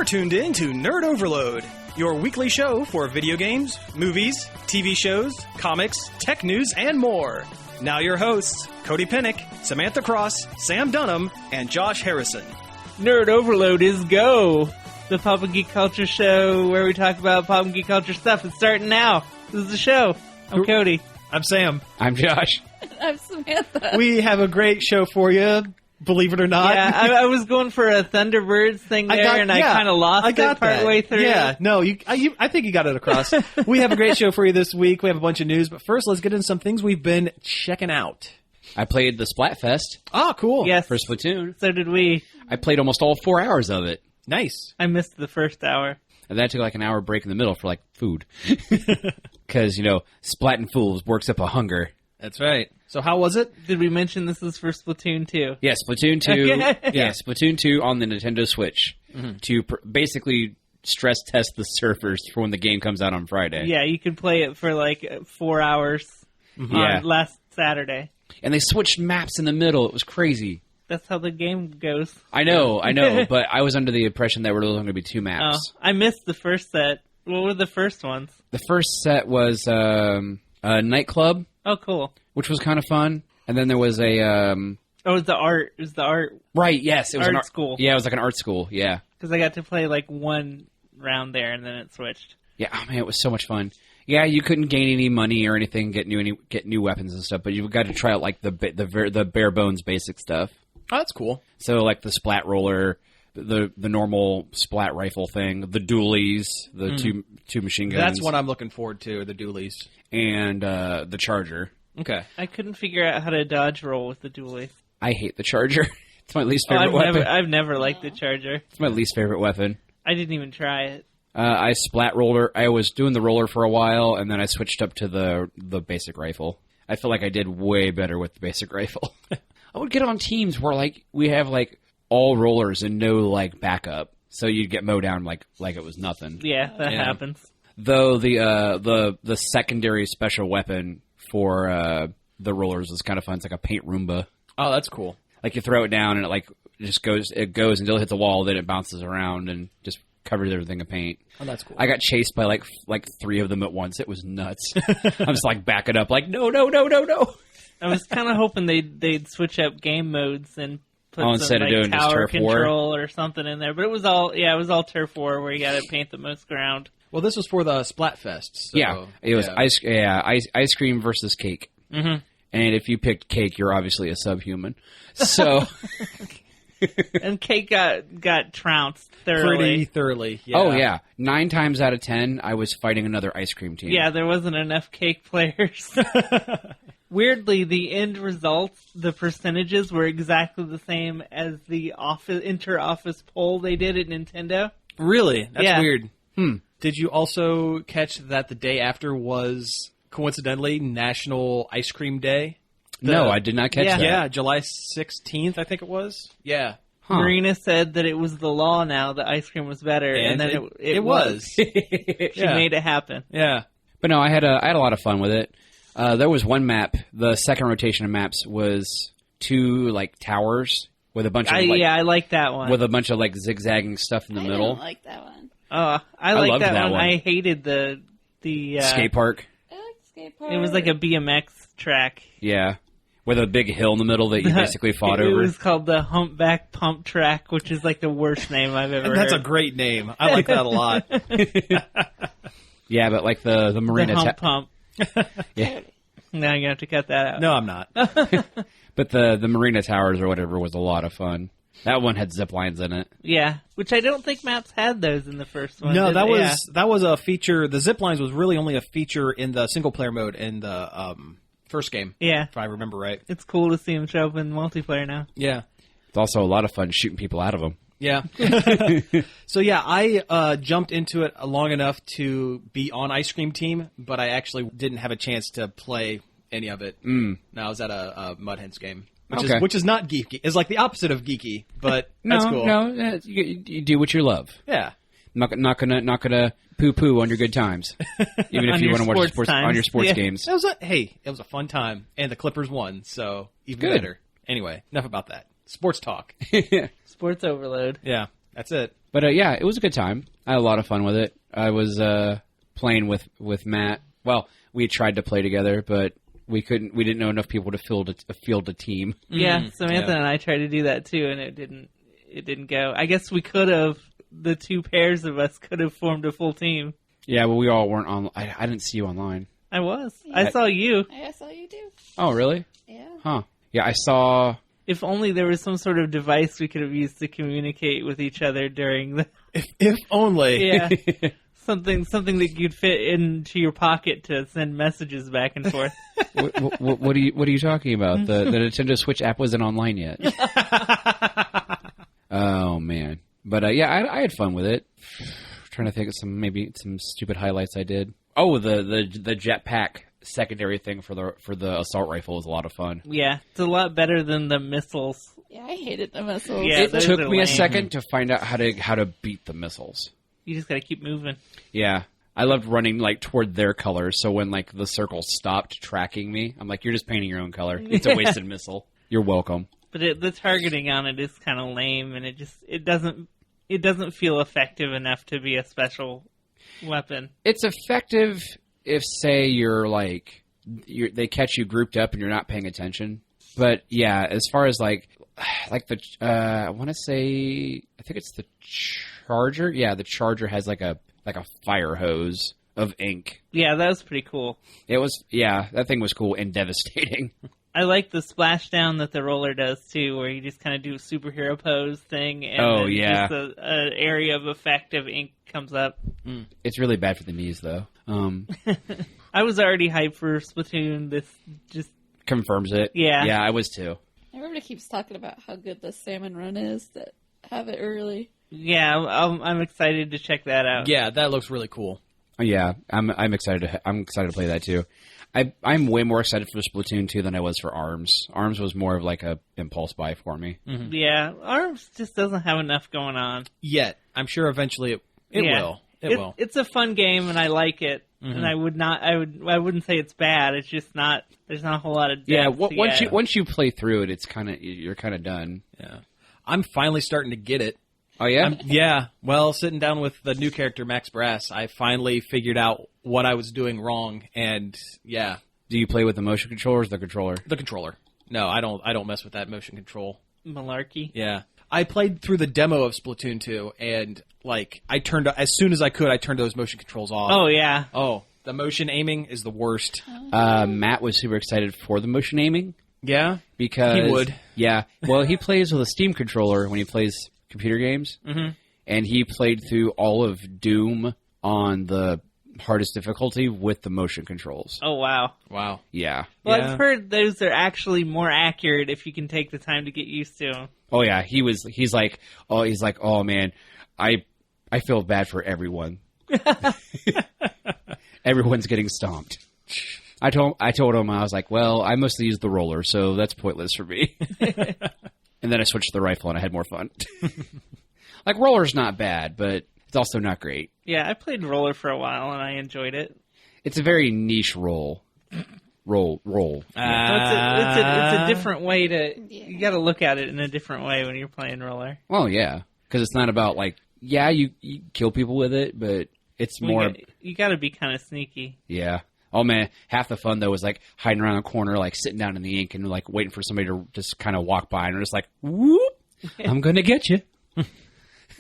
You're tuned in to Nerd Overload, your weekly show for video games, movies, TV shows, comics, tech news, and more. Now your hosts, Cody Pennick, Samantha Cross, Sam Dunham, and Josh Harrison. Nerd Overload is go! The Pop and Geek Culture show where we talk about pop and geek culture stuff. It's starting now. This is the show. I'm Cody. I'm Sam. I'm Josh. I'm Samantha. We have a great show for you, believe it or not. Yeah, I was going for a Thunderbirds thing there, I kind of lost it partway through. Yeah, no, I think you got it across. We have a great show for you this week. We have a bunch of news, but first let's get into some things we've been checking out. I played the Splatfest. Ah, cool. Yes. For Splatoon. So did we. I played almost all 4 hours of it. Nice. I missed the first hour. And then I took like an hour break in the middle for like food. Because, Splatting Fools works up a hunger. That's right. So how was it? Did we mention this is for Splatoon 2? Yeah, Splatoon 2. Yeah, Splatoon 2 on the Nintendo Switch. Mm-hmm. To basically stress test the servers for when the game comes out on Friday. Yeah, you could play it for like 4 hours on last Saturday. And they switched maps in the middle. It was crazy. That's how the game goes. I know, but I was under the impression that there were only going to be 2 maps. Oh, I missed the first set. What were the first ones? The first set was a nightclub. Oh, cool. Which was kind of fun. And then there was a... it was the art. It was the art. Right, yes. It was art an school. Yeah, it was like an art school, yeah. Because I got to play like one round there, and then it switched. Yeah, oh man, it was so much fun. Yeah, you couldn't gain any money or anything, get new weapons and stuff, but you got to try out like the bare bones basic stuff. Oh, that's cool. So like the splat roller, the normal splat rifle thing, the dualies, the two machine guns. That's what I'm looking forward to, the dualies. And the charger. Okay. I couldn't figure out how to dodge roll with the dually. I hate the charger. It's my least favorite weapon. I've never liked the charger. It's my least favorite weapon. I didn't even try it. I splat roller. I was doing the roller for a while, and then I switched up to the basic rifle. I feel like I did way better with the basic rifle. I would get on teams where like we have like all rollers and no like backup, so you'd get mowed down like it was nothing. Yeah, that happens. Though the secondary special weapon for the rollers is kind of fun. It's like a paint Roomba. Oh, that's cool. Like you throw it down and it goes until it hits a wall, then it bounces around and just covers everything in paint. Oh, that's cool. I got chased by like 3 of them at once. It was nuts. I'm just like backing up like no. I was kind of hoping they'd switch up game modes and put some instead of doing tower just turf control war or something in there. But it was all turf war where you got to paint the most ground. Well, this was for the Splatfest. So, yeah, it was ice cream versus cake. Mm-hmm. And if you picked cake, you're obviously a subhuman. So, and cake got trounced thoroughly. Pretty thoroughly. Yeah. Oh yeah, 9 times out of 10, I was fighting another ice cream team. Yeah, there wasn't enough cake players. Weirdly, the end results, the percentages were exactly the same as the inter-office poll they did at Nintendo. Really? That's weird. Hmm. Did you also catch that the day after was, coincidentally, National Ice Cream Day? No, I did not catch that. Yeah, July 16th, I think it was. Yeah. Huh. Marina said that it was the law now that ice cream was better, and then it was. She made it happen. Yeah. But no, I had a lot of fun with it. There was one map. The second rotation of maps was 2 like towers with a bunch of I like that one with a bunch of like zigzagging stuff in the middle. I didn't like that one. I liked loved that that one. one. I hated the skate park. I like skate park. It was like a BMX track. Yeah, with a big hill in the middle that you basically fought over. It was called the Humpback Pump Track, which is like the worst name I've ever heard. That's a great name. I like that a lot. Yeah, but like the marina... The hump pump. Yeah. Now you're going to have to cut that out. No, I'm not. But the marina towers or whatever was a lot of fun. That one had zip lines in it. Yeah, which I don't think maps had those in the first one. No, that was a feature. The zip lines was really only a feature in the single player mode in the first game. Yeah. If I remember right. It's cool to see them show up in multiplayer now. Yeah. It's also a lot of fun shooting people out of them. Yeah. So yeah, I jumped into it long enough to be on Ice Cream Team, but I actually didn't have a chance to play any of it. No, I was at a Mud Hens game, which is not geeky. It's like the opposite of geeky, but that's cool. No, you do what you love. Yeah. Not gonna poo on your good times, even if you want to watch sports on your sports games. It was a fun time, and the Clippers won, so even better. Anyway, enough about that. Sports talk. Sports overload. Yeah, that's it. But yeah, it was a good time. I had a lot of fun with it. I was playing with Matt. Well, we tried to play together, but we couldn't. We didn't know enough people to field a team. Yeah, Samantha and I tried to do that too, and it didn't go. I guess we could have. The two pairs of us could have formed a full team. Yeah, but we all weren't on. I didn't see you online. I was. I saw you. I saw you too. Oh, really? Yeah. Huh. Yeah, I saw. If only there was some sort of device we could have used to communicate with each other during the... If only. Yeah. Something that you'd fit into your pocket to send messages back and forth. What are you talking about? The Nintendo Switch app wasn't online yet. Oh man. But yeah, I had fun with it. Trying to think of some stupid highlights I did. Oh, the jetpack secondary thing for the assault rifle was a lot of fun. Yeah, it's a lot better than the missiles. Yeah, I hated the missiles. Yeah, It took me lame. a second to find out how to beat the missiles. You just gotta keep moving. Yeah. I loved running like toward their colors, so when like the circle stopped tracking me, I'm like, you're just painting your own color. It's a wasted missile. You're welcome. But the targeting on it is kind of lame, and it doesn't feel effective enough to be a special weapon. It's effective if, say, they catch you grouped up and you're not paying attention. But yeah, as far as like the I want to say, I think it's the Charger. Yeah, the Charger has like a fire hose of ink. Yeah, that was pretty cool. It was, yeah, that thing was cool and devastating. I like the splashdown that the roller does too, where you just kind of do a superhero pose thing, and Oh, then yeah. just an area of effect of ink comes up. It's really bad for the knees, though. I was already hyped for Splatoon. This just Confirms it. Yeah. Yeah, I was too. Everybody keeps talking about how good the salmon run is that have it early. yeah, I'm excited to check that out. Yeah, that looks really cool. Yeah, I'm excited to play that too. I'm way more excited for Splatoon 2 than I was for ARMS. ARMS was more of like a impulse buy for me. Yeah, ARMS just doesn't have enough going on. Yet, I'm sure eventually it Yeah. will. It will. It's a fun game, and I like it. And I wouldn't say it's bad. It's just not. There's not a whole lot of depth. Yeah, to get. once you play through it, you're kind of done. Yeah, I'm finally starting to get it. Oh yeah, Yeah, well, sitting down with the new character Max Brass, I finally figured out what I was doing wrong, and yeah, Do you play with the motion controller or the controller? the controller. No, I don't mess with that motion control. Malarkey. Yeah, I played through the demo of Splatoon 2, and like as soon as I could, I turned those motion controls off. Oh yeah. Oh, the motion aiming is the worst. Matt was super excited for the motion aiming Yeah, because he would. Yeah, well, he plays with a Steam controller when he plays computer games, and he played through all of Doom on the hardest difficulty with the motion controls. Oh wow. Wow. Yeah. Well, Yeah. I've heard those are actually more accurate if you can take the time to get used to them. Oh yeah, he's like, oh man, I feel bad for everyone. Everyone's getting stomped. I told him, I was like, well, I mostly use the roller, so that's pointless for me. And then I switched to the rifle and I had more fun. Like, roller's not bad, but it's also not great. Yeah, I played roller for a while and I enjoyed it. It's a very niche roll. Roll. So it's a different way to. You got to look at it in a different way when you're playing roller. Well, yeah, because it's not about like, yeah, you kill people with it, but it's more. You got to be kind of sneaky. Yeah. Oh man, half the fun though was like hiding around a corner, like sitting down in the ink and like waiting for somebody to just kind of walk by and just like, whoop, I'm gonna get you.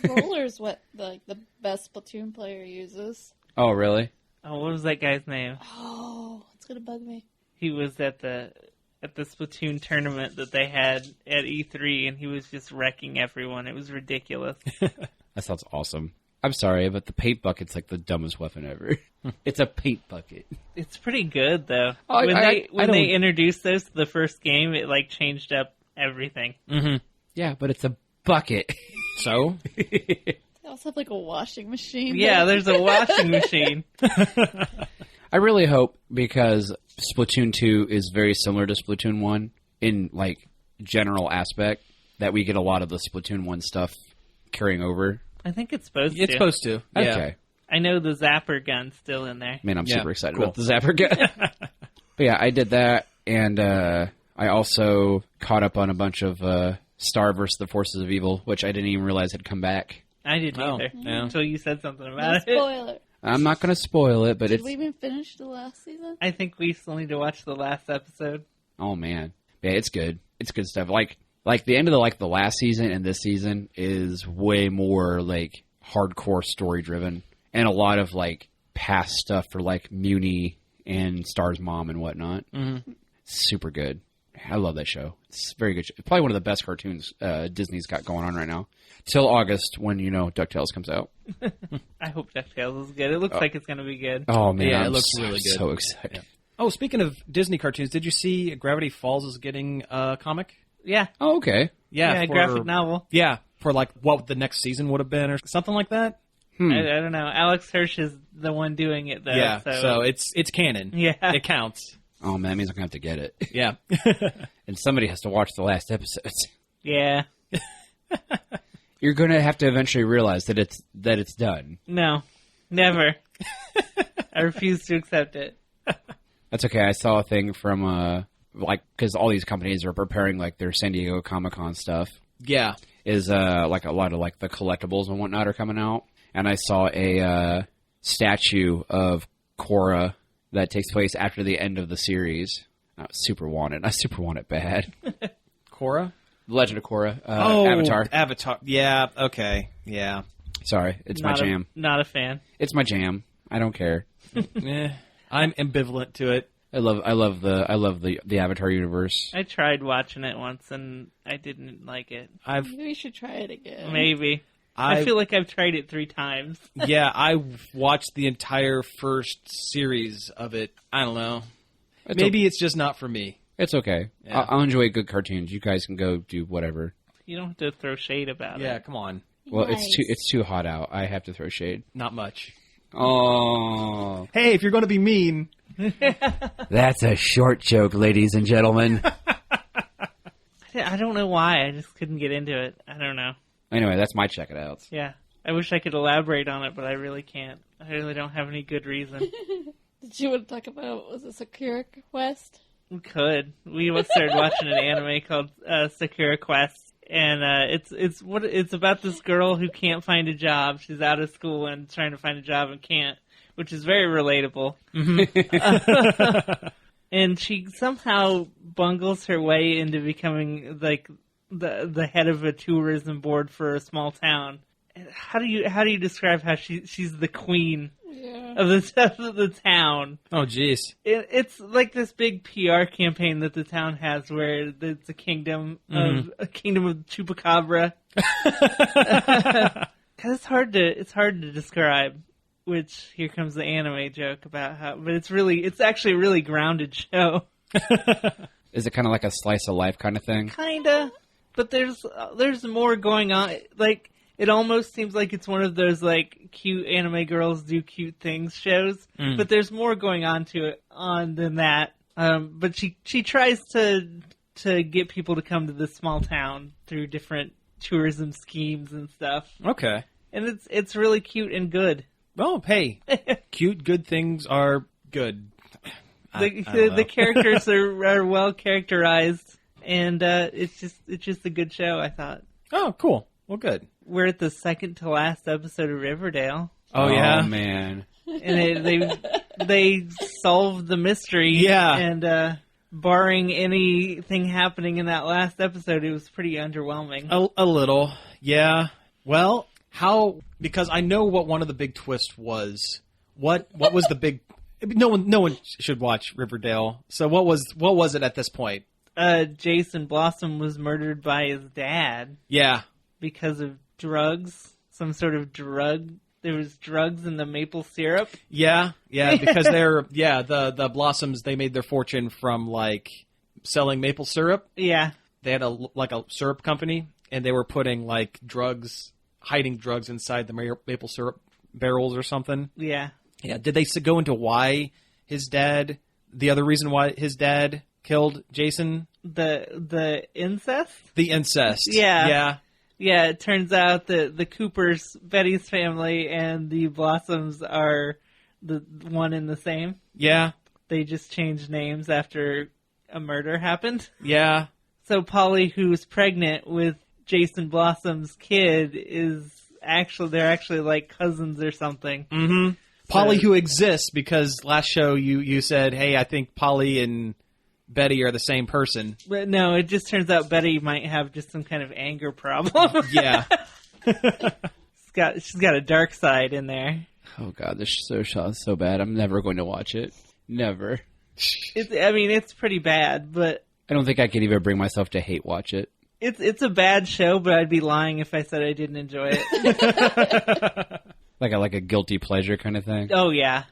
Roller's what the best Splatoon player uses. Oh really? Oh, what was that guy's name? Oh, it's gonna bug me. He was at the Splatoon tournament that they had at E3, and he was just wrecking everyone. It was ridiculous. That sounds awesome. I'm sorry, but the paint bucket's like the dumbest weapon ever. It's a paint bucket. It's pretty good though. Oh, When they introduced those to the first game, it like changed up everything. Yeah, but it's a bucket. So They also have like a washing machine. Yeah, there's a washing machine. I really hope, because Splatoon 2 is very similar to Splatoon 1 in like general aspect, that we get a lot of the Splatoon 1 stuff carrying over. I think it's supposed it's to. supposed to. Yeah. Okay. I know the zapper gun's still in there. Man, I'm Yeah, super excited cool. about the Zapper gun. But yeah, I did that, and I also caught up on a bunch of Star vs. the Forces of Evil, which I didn't even realize had come back. I didn't Oh, either yeah. until you said something No about it. spoiler. I'm not going to spoil it, but Did it's... we even finish the last season? I think we still need to watch the last episode. Oh, man. Yeah, it's good. It's good stuff. Like the end of the last season and this season is way more, like, hardcore story-driven. And a lot of, like, past stuff for, like, Muni and Star's mom and whatnot. Mm-hmm. Super good. I love that show. It's very good. Probably one of the best cartoons Disney's got going on right now. Till August when, DuckTales comes out. I hope DuckTales is good. It looks like it's going to be good. Oh, man. Yeah, it I'm looks really good. so excited. Yeah. Oh, speaking of Disney cartoons, did you see Gravity Falls is getting a comic? Yeah. Oh, okay. Yeah, for, graphic novel. Yeah, for like what the next season would have been or something like that. I don't know. Alex Hirsch is the one doing it, though. Yeah, so it's canon. Yeah. It counts. Oh, man, that means I'm going to have to get it. Yeah. And somebody has to watch the last episodes. Yeah. You're going to have to eventually realize that it's done. No. Never. I refuse to accept it. That's okay. I saw a thing from, because all these companies are preparing, like, their San Diego Comic-Con stuff. Yeah. Is, like, a lot of, like, the collectibles and whatnot are coming out. And I saw a statue of Korra that takes place after the end of the series. I super want it. I super want it bad. Korra? Legend of Korra. Avatar. Avatar. Yeah, okay. Yeah. Sorry. It's my jam. Not a fan. It's my jam. I don't care. I'm ambivalent to it. I love the Avatar universe. I tried watching it once, and I didn't like it. Maybe we should try it again. Maybe. I feel like I've tried it 3 times. Yeah, I watched the entire first series of it. I don't know. Maybe it's just not for me. It's okay. Yeah. I'll enjoy good cartoons. You guys can go do whatever. You don't have to throw shade about it. Yeah, come on. Well, Nice. it's too hot out. I have to throw shade. Not much. Oh, Hey, if you're going to be mean. that's a short joke, ladies and gentlemen. I don't know why. I just couldn't get into it. I don't know. Anyway, that's my check it outs. Yeah. I wish I could elaborate on it, but I really can't. I really don't have any good reason. Did you want to talk about, was it Sakura Quest? We could. We started watching an anime called Sakura Quest, and it's about this girl who can't find a job. She's out of school and trying to find a job and can't, which is very relatable. Mm-hmm. And she somehow bungles her way into becoming like the head of a tourism board for a small town. How do you describe how she's the queen? Yeah. Of the town. Oh, jeez. It's like this big PR campaign that the town has, where it's a kingdom of chupacabra. Because it's hard to describe. Which here comes the anime joke about how, but it's actually a really grounded show. Is it kind of like a slice of life kind of thing? Kinda, but there's more going on. Like, it almost seems like it's one of those, like, cute anime girls do cute things shows. But there's more going on than that. But she tries to get people to come to this small town through different tourism schemes and stuff. Okay. And it's really cute and good. Well, hey, cute, good things are good. The characters are well characterized, and it's just a good show, I thought. Oh, cool. Well, good. We're at the second to last episode of Riverdale. Oh, yeah? Oh, man. And they solved the mystery. Yeah. And barring anything happening in that last episode, it was pretty underwhelming. A little. Yeah. Well, because I know what one of the big twists was. What was the big... No one should watch Riverdale. So what was it at this point? Jason Blossom was murdered by his dad. Yeah. Because of drugs. Some sort of drug. There was drugs in the maple syrup. Yeah, because the Blossoms, they made their fortune from, like, selling maple syrup. Yeah. They had a syrup company, and they were putting, like, hiding drugs inside the maple syrup barrels or something. Yeah. Yeah, did they go into the other reason why his dad killed Jason? The incest? The incest. Yeah. Yeah. Yeah, it turns out that the Coopers, Betty's family, and the Blossoms are the one and the same. Yeah. They just changed names after a murder happened. Yeah. So Polly, who's pregnant with Jason Blossom's kid, is they're actually like cousins or something. Mm-hmm. Polly, who exists because last show you said, hey, I think Polly and Betty are the same person. But no, it just turns out Betty might have just some kind of anger problem. Yeah. She's got a dark side in there. Oh god, this show is so bad. I'm never going to watch it. Never. It's pretty bad, but I don't think I could even bring myself to hate watch it. it's a bad show, but I'd be lying if I said I didn't enjoy it. Like a guilty pleasure kind of thing. Oh yeah.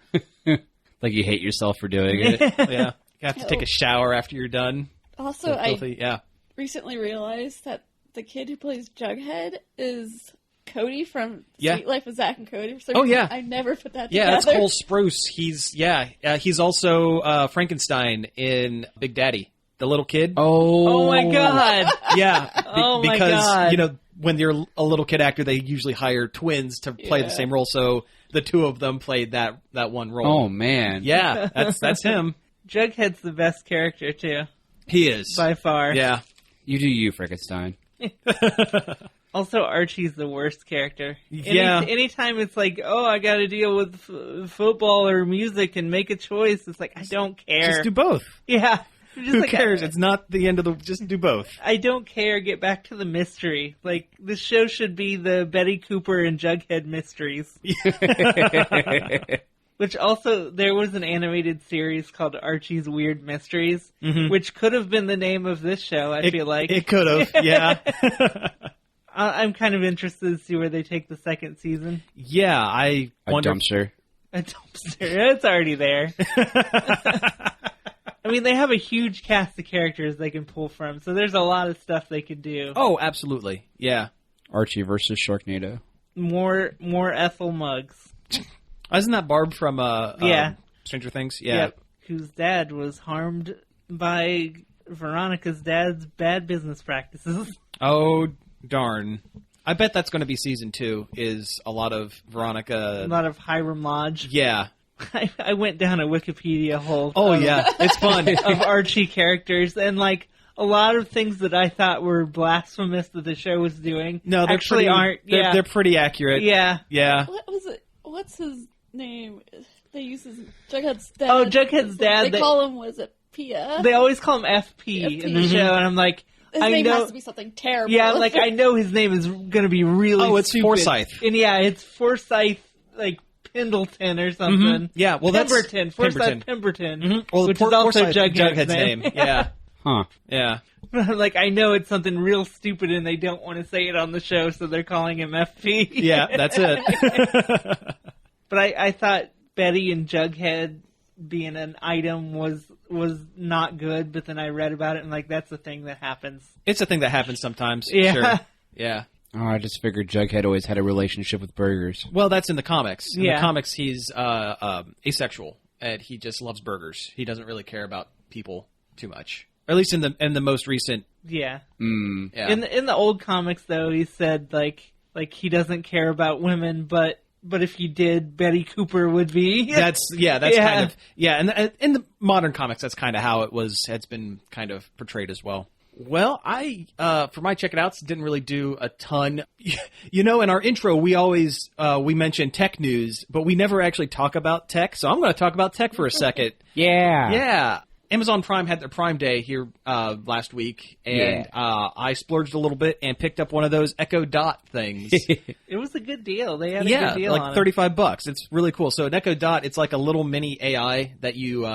Like you hate yourself for doing it. Yeah. You have to take a shower after you're done. Also, Filthy. Yeah. recently realized that the kid who plays Jughead is Cody from Yeah. Sweet Life of Zack and Cody. For some Oh, reason, yeah. I never put that Yeah, together. that's Cole Sprouse. He's also Frankenstein in Big Daddy, the little kid. Oh my god. Yeah, Oh my because God. When you're a little kid actor, they usually hire twins to play Yeah. the same role. So the two of them played that one role. Oh man. Yeah, that's him. Jughead's the best character too, He is by far. Yeah, You do you, Frankenstein. Also, Archie's the worst character. Yeah. Anytime it's like, oh, I got to deal with football or music and make a choice, it's like, I don't care. just do both. Yeah. I'm just Who like, cares? It's not the end of the. Just do both. I don't care. Get back to the mystery. Like, this show should be the Betty Cooper and Jughead mysteries. Which also, there was an animated series called Archie's Weird Mysteries, which could have been the name of this show, I feel like. It could have. Yeah. I'm kind of interested to see where they take the second season. Yeah, I A wonder. dumpster. A dumpster. It's already there. I mean, they have a huge cast of characters they can pull from, so there's a lot of stuff they could do. Oh, absolutely. Yeah. Archie versus Sharknado. More Ethel Muggs. Isn't that Barb from Yeah. Stranger Things? Yeah. Yep. Whose dad was harmed by Veronica's dad's bad business practices. Oh, darn. I bet that's going to be season 2, is a lot of Veronica. A lot of Hiram Lodge. Yeah. I went down a Wikipedia hole. Oh, yeah. It's fun. Of Archie characters, and like a lot of things that I thought were blasphemous that the show was doing. No, they actually aren't. Yeah, They're pretty accurate. yeah. Yeah. What was it? What's his name? They use his Jughead's dad. Oh, Jughead's dad, They they- call him, was it Pia? They always call him FP in the FP. show, and I'm like, His I name know. has to be something terrible. Yeah, like I know his name is going to be really. Oh, it's stupid. Forsyth. And yeah, it's Forsyth, like Pendleton or something. Yeah, well, that's Pemberton. Forsyth Pemberton. Well, which is also Forsyth, Jughead's name. Yeah. Huh. Yeah. Like I know it's something real stupid, and they don't want to say it on the show, so they're calling him FP. Yeah, that's it. But I thought Betty and Jughead being an item was not good, but then I read about it and like that's the thing that happens. It's a thing that happens sometimes. Yeah. Sure. Yeah. Oh, I just figured Jughead always had a relationship with burgers. Well, that's in the comics. In Yeah. the comics, he's asexual, and he just loves burgers. He doesn't really care about people too much. Or at least in the most recent. Yeah. Yeah. In the old comics though, he said like he doesn't care about women, but if he did, Betty Cooper would be. That's Yeah. kind of and in the modern comics, that's kind of how it's been kind of portrayed as well. Well, I for my check it outs didn't really do a ton. In our intro we always we mention tech news, but we never actually talk about tech. So I'm going to talk about tech for a second. Yeah. Yeah. Amazon Prime had their Prime Day here last week, and I splurged a little bit and picked up one of those Echo Dot things. It was a good deal. They had a good deal like on $35. It's really cool. So an Echo Dot, it's like a little mini AI that you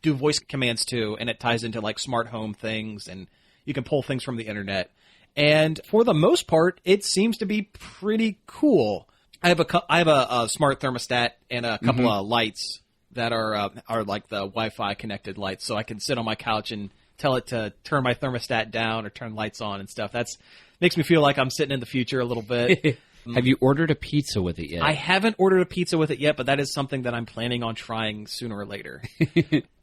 do voice commands to, and it ties into like smart home things, and you can pull things from the internet. And for the most part, it seems to be pretty cool. I have a smart thermostat and a couple of lights that are like the Wi-Fi connected lights, so I can sit on my couch and tell it to turn my thermostat down or turn lights on and stuff. That's makes me feel like I'm sitting in the future a little bit. Have you ordered a pizza with it yet? I haven't ordered a pizza with it yet, but that is something that I'm planning on trying sooner or later.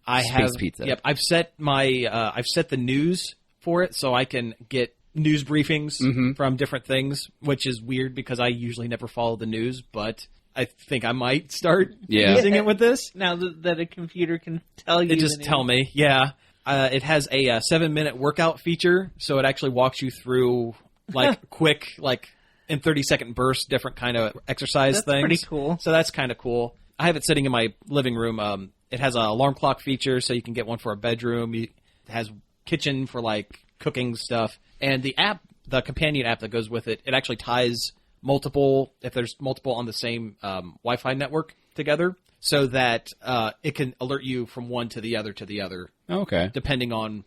I Space have pizza. Yep, I've set the news for it so I can get news briefings from different things, which is weird because I usually never follow the news, but I think I might start using it with this. Now that a computer can tell you. It just tell me, yeah. It has a 7-minute workout feature, so it actually walks you through like quick in 30-second bursts, different kind of exercise That's things. pretty cool. So that's kind of cool. I have it sitting in my living room. It has an alarm clock feature, so you can get one for a bedroom. It has kitchen for like cooking stuff. And the app, the companion app that goes with it, it actually ties multiple, if there's multiple on the same Wi-Fi network together, so that it can alert you from one to the other, Okay. depending on,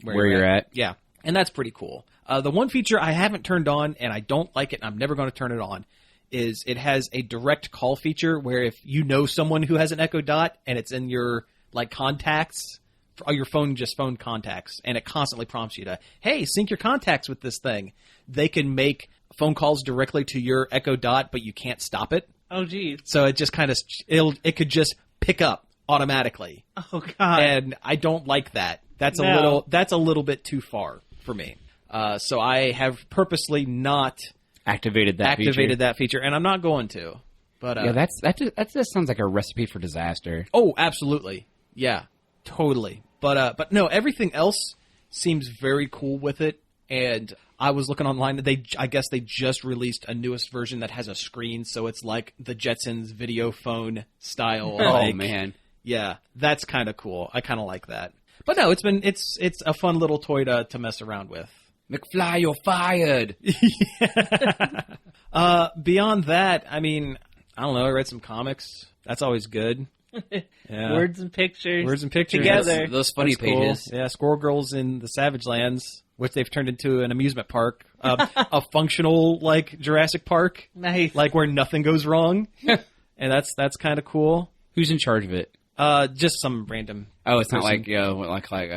where You're at. Yeah, and that's pretty cool. The one feature I haven't turned on, and I don't like it, and I'm never going to turn it on, is it has a direct call feature where if you know someone who has an Echo Dot and it's in your like contacts, or your phone contacts, and it constantly prompts you to, hey, sync your contacts with this thing. They can make phone calls directly to your Echo Dot, but you can't stop it. Oh, geez. So it just kind of it could just pick up automatically. Oh, God. And I don't like that. That's No. a little bit too far for me. So I have purposely not Activated that feature, and I'm not going to. But Yeah, that just sounds like a recipe for disaster. oh, absolutely, yeah, totally. But no, everything else seems very cool with it. And I was looking online. I guess they just released a newest version that has a screen, so it's like the Jetsons video phone style. Oh man, yeah, that's kind of cool. I kind of like that. But no, it's a fun little toy to mess around with. McFly, you're fired. Beyond that, I mean, I don't know. I read some comics. That's always good. Yeah. Words and pictures. Words and pictures. Together. Those funny That's cool. pages. Yeah, Squirrel Girls in the Savage Lands, which they've turned into an amusement park, a functional like Jurassic Park, Nice. like where nothing goes wrong, and that's kind of cool. Who's in charge of it? Just some random. Oh, it's not person. like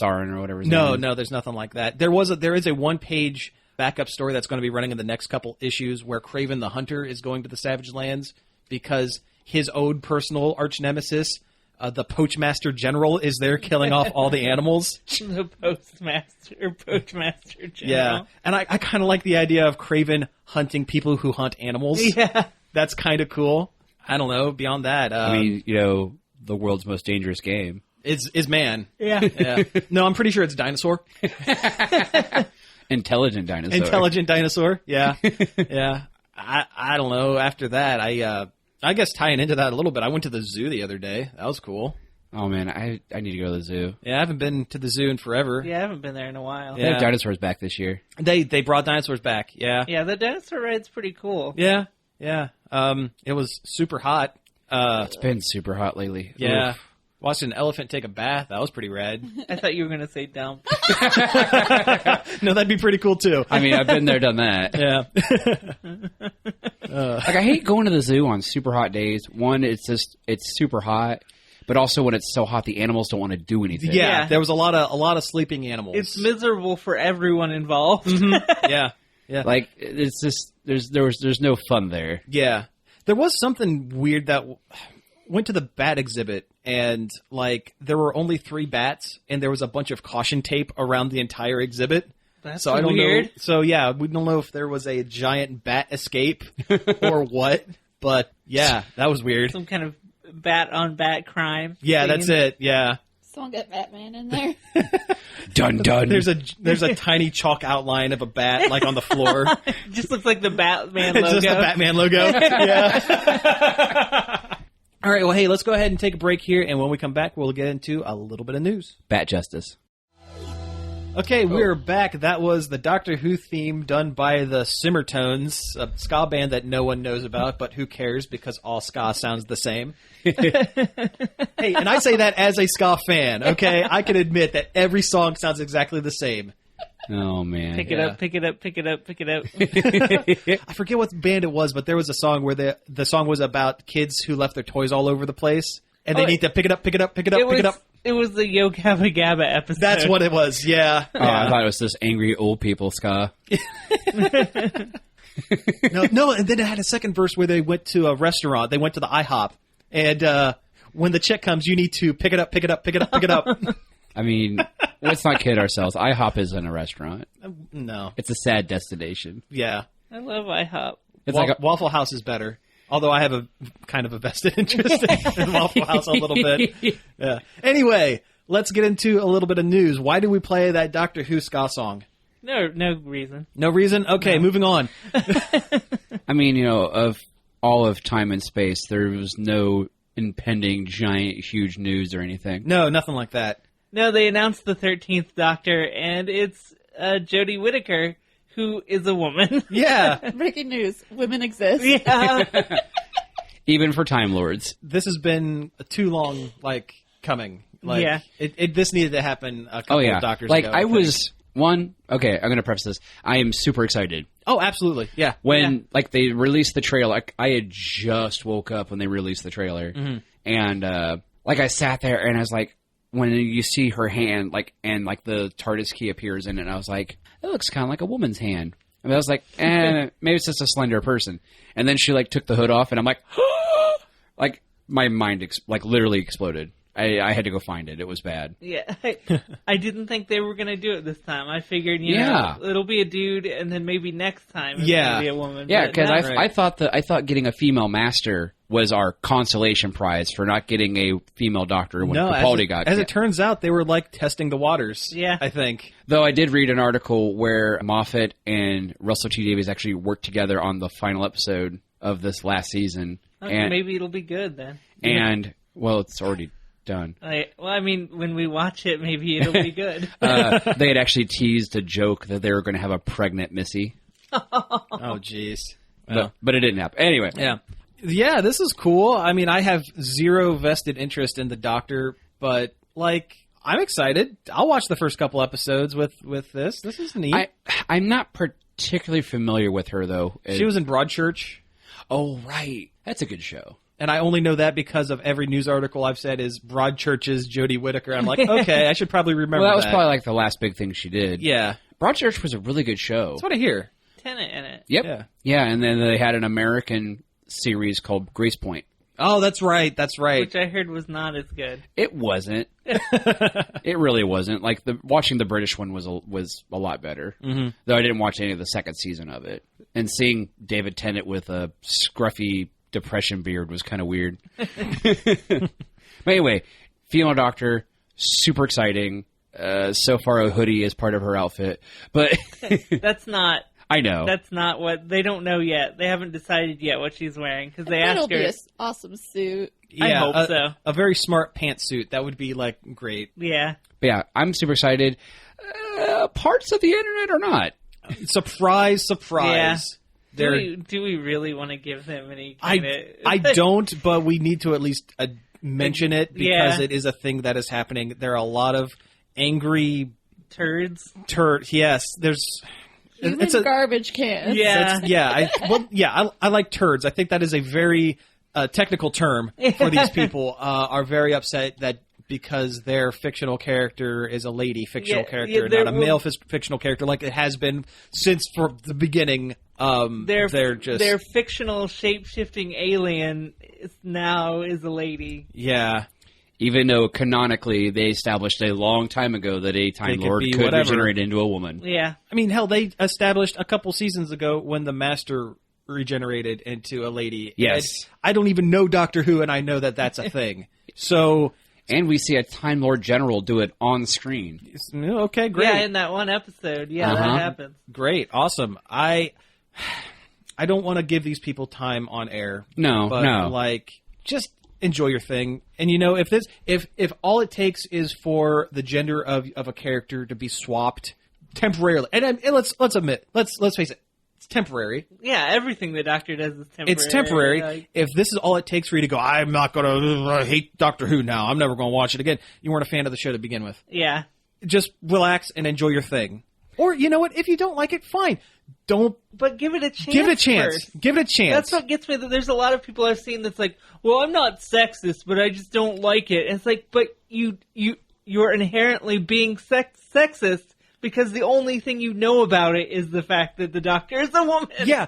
Sauron or whatever. His No, name is. no, there's nothing like that. There is a one-page backup story that's going to be running in the next couple issues where Kraven the Hunter is going to the Savage Lands because his own personal arch nemesis, the Poachmaster General, is there killing off all the animals. The Poachmaster General. Yeah, and I kind of like the idea of Kraven hunting people who hunt animals. Yeah. That's kind of cool. I don't know. Beyond that, I mean, the world's most dangerous game. is man. Yeah. Yeah. No, I'm pretty sure it's dinosaur. Intelligent dinosaur. Intelligent dinosaur. Yeah. Yeah. I don't know. After that, I guess tying into that a little bit, I went to the zoo the other day. That was cool. Oh man, I need to go to the zoo. Yeah, I haven't been to the zoo in forever. Yeah, I haven't been there in a while. They have dinosaurs back this year. They brought dinosaurs back. Yeah. Yeah, the dinosaur ride's pretty cool. Yeah. Yeah. It was super hot. It's been super hot lately. Yeah. Oof. Watched an elephant take a bath. That was pretty rad. I thought you were going to say dump. No, that'd be pretty cool too. I mean, I've been there, done that. Yeah. Like, I hate going to the zoo on super hot days. One, it's super hot, but also when it's so hot, the animals don't want to do anything. Yeah, Yeah. there was a lot of sleeping animals. It's miserable for everyone involved. Yeah. Yeah. Like, it's just there's no fun there. Yeah. There was something weird that went to the bat exhibit, and like there were only 3 bats, and there was a bunch of caution tape around the entire exhibit. That's So I don't weird. know. So yeah, we don't know if there was a giant bat escape or what. But yeah, that was weird. Some kind of bat-on-bat crime. Yeah, scene. that's it. Yeah. Someone get Batman in there. Dun dun. There's a tiny chalk outline of a bat like on the floor. It just looks like the Batman It's logo. just the Batman logo. Yeah. All right. Well, hey, let's go ahead and take a break here, and when we come back, we'll get into a little bit of news. Bat justice. Okay, we're back. That was the Doctor Who theme done by the Simmertones, a ska band that no one knows about, but who cares because all ska sounds the same. Hey, and I say that as a ska fan, okay? I can admit that every song sounds exactly the same. Oh man. Pick it Yeah. up, pick it up, pick it up, pick it up. I forget what band it was, but there was a song where the song was about kids who left their toys all over the place, and they Oh, need to pick it up, pick it up, pick it up, pick it up. It was the Yo Gabba Gabba episode. That's what it was, yeah. Oh, I thought it was this angry old people ska. No, and then it had a second verse where they went to a restaurant. They went to the IHOP, and when the check comes, you need to pick it up, pick it up, pick it up, pick it up. I mean, let's not kid ourselves. IHOP isn't a restaurant. No, It's a sad destination. yeah. I love IHOP. It's like a, Waffle House is better. Although I have a kind of a vested interest in Waffle House a little bit. Yeah. Anyway, let's get into a little bit of news. Why do we play that Doctor Who ska song? No reason. No reason? Okay, moving on. I mean, of all of time and space, there was no impending giant, huge news or anything. No, nothing like that. No, they announced the 13th Doctor, and it's Jodie Whittaker, who is a woman. Yeah. Breaking news. Women exist. Yeah. Even for Time Lords. This has been too long, coming. This needed to happen a couple of Doctors ago. I was... okay, I'm going to preface this. I am super excited. Oh, absolutely. Yeah. When, they released the trailer, I had just woke up when they released the trailer. Mm-hmm. And, I sat there and I was like, when you see her hand, and the TARDIS key appears in it, and I was like, it looks kind of like a woman's hand. And I was like, maybe it's just a slender person. And then she, took the hood off, and I'm like, my mind, literally exploded. I had to go find it. It was bad. Yeah, I didn't think they were going to do it this time. I figured, it'll be a dude, and then maybe next time it's going to be a woman. Yeah, because I thought getting a female master was our consolation prize for not getting a female doctor when Capaldi got. As it turns out, they were testing the waters. Yeah, I think. Though I did read an article where Moffat and Russell T Davies actually worked together on the final episode of this last season. Okay, and maybe it'll be good then. And it's already done. When we watch it, maybe it'll be good. They had actually teased a joke that they were going to have a pregnant Missy. Oh, jeez. But it didn't happen. Anyway. Yeah, this is cool. I mean, I have zero vested interest in the Doctor, but, I'm excited. I'll watch the first couple episodes with this. This is neat. I'm not particularly familiar with her, though. She was in Broadchurch. Oh, right. That's a good show. And I only know that because of every news article I've said is Broadchurch's Jodie Whittaker. I'm like, okay, I should probably remember that. Well, that was probably the last big thing she did. Yeah. Broadchurch was a really good show. That's what I hear. Tennant in it. Yep. Yeah, and then they had an American series called Grace Point. Oh, that's right. That's right. Which I heard was not as good. It wasn't. It really wasn't. Watching the British one was a lot better. Mm-hmm. Though I didn't watch any of the second season of it. And seeing David Tennant with a scruffy depression beard was kind of weird. But anyway, female Doctor, super exciting. So far, a hoodie is part of her outfit, but that's not. I know that's not what they don't know yet. They haven't decided yet what she's wearing because they asked her. It'll be an awesome suit. Yeah, I hope so. A very smart pantsuit that would be great. Yeah, but yeah. I'm super excited. Parts of the internet are not. Surprise! Yeah. Do we really want to give them any kind of... I don't, but we need to at least mention it because it is a thing that is happening. There are a lot of angry... Turds? Yes, there's... It's a garbage can. Yeah. I like turds. I think that is a very technical term for these people. Are very upset that because their fictional character is a lady fictional character, not a male fictional character, like it has been since for the beginning. Their fictional shape-shifting alien now is a lady. Yeah. Even though canonically they established a long time ago that a Time Lord could regenerate into a woman. Yeah. I mean, hell, they established a couple seasons ago when the Master regenerated into a lady. Yes. I don't even know Doctor Who, and I know that that's a thing. So... And we see a Time Lord General do it on screen. Okay, great. Yeah, in that one episode. Yeah, that happens. Great. Awesome. I don't want to give these people time on air. No. Just... enjoy your thing, and if all it takes is for the gender of a character to be swapped temporarily, and let's face it, it's temporary. Yeah, everything the Doctor does is temporary. It's temporary. If this is all it takes for you to go, I'm not gonna hate Doctor Who now. I'm never gonna watch it again. You weren't a fan of the show to begin with. Yeah, just relax and enjoy your thing. Or you know what? If you don't like it, fine. But give it a chance. Give it a chance. First. Give it a chance. That's what gets me. That there's a lot of people I've seen that's like, well, I'm not sexist, but I just don't like it. And it's like, but you're inherently being sexist because the only thing you know about it is the fact that the Doctor is a woman. Yeah,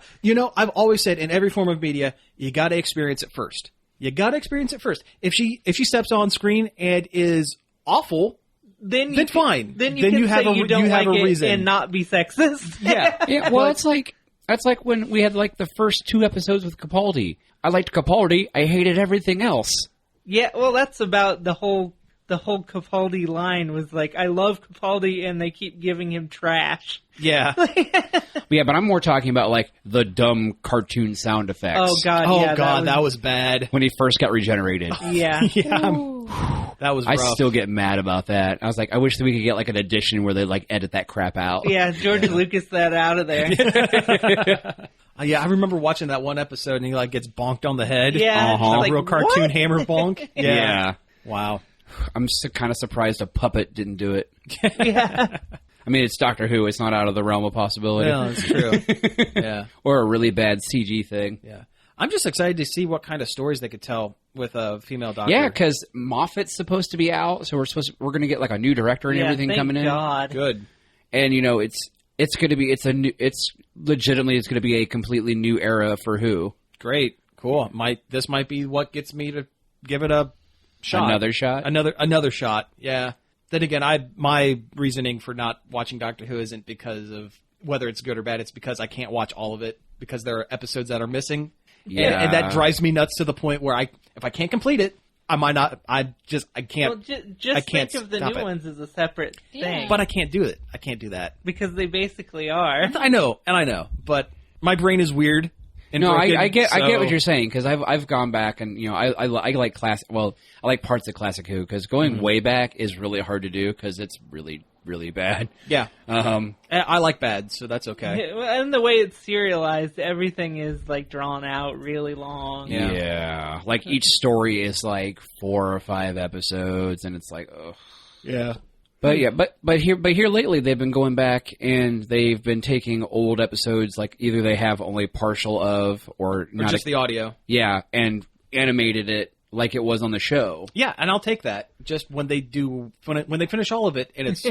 I've always said in every form of media, you got to experience it first. If she steps on screen and is awful. Then fine. Then you have a reason and not be sexist. Yeah. Well, that's like when we had the first 2 episodes with Capaldi. I liked Capaldi. I hated everything else. Yeah. Well, that's about the whole the whole Capaldi line was like, I love Capaldi, and they keep giving him trash. Yeah. Yeah, but I'm more talking about like the dumb cartoon sound effects. Oh god, Oh yeah, god, that was bad. When he first got regenerated. yeah. Yeah, Ooh. that was I rough. still get mad about that. I was like, I wish that we could get like an edition where they like edit that crap out. Yeah, George Lucas that out of there. Yeah, I remember watching that one episode and he like gets bonked on the head. Yeah, Uh-huh. That like, real cartoon what? hammer bonk. Yeah. Wow. I'm kind of surprised a puppet didn't do it. Yeah. I mean, it's Doctor Who. It's not out of the realm of possibility. Yeah, that's true. Yeah. Or a really bad CG thing. Yeah. I'm just excited to see what kind of stories they could tell with a female doctor. Yeah, because Moffat's supposed to be out, so we're going to get like a new director and Yeah, everything thank coming in. God. Good. And you know, it's going to be it's going to be a completely new era for Who. Great. Cool. This might be what gets me to give it a shot. Another shot. Another shot. Yeah. Then again, my reasoning for not watching Doctor Who isn't because of whether it's good or bad. It's because I can't watch all of it because there are episodes that are missing. Yeah. And that drives me nuts to the point where if I can't complete it, I might not. I can't. Well, just I can't think of the stop new it. ones as a separate thing. But I can't do it. I can't do that. because they basically are. I know, but my brain is weird. And No, broken, I get so- what you're saying because I've gone back and you know I like classic. Well, I like parts of Classic Who because going way back is really hard to do because it's really bad. Yeah, I like bad, so that's okay. And the way it's serialized, everything is like drawn out really long. Yeah. Like each story is like 4 or 5 episodes, and it's like, ugh. Yeah, But yeah, but here lately they've been going back and they've been taking old episodes, like either they have only partial of or not just the audio. yeah, and animated it like it was on the show. Yeah, and I'll take that. Just when they finish all of it, and it's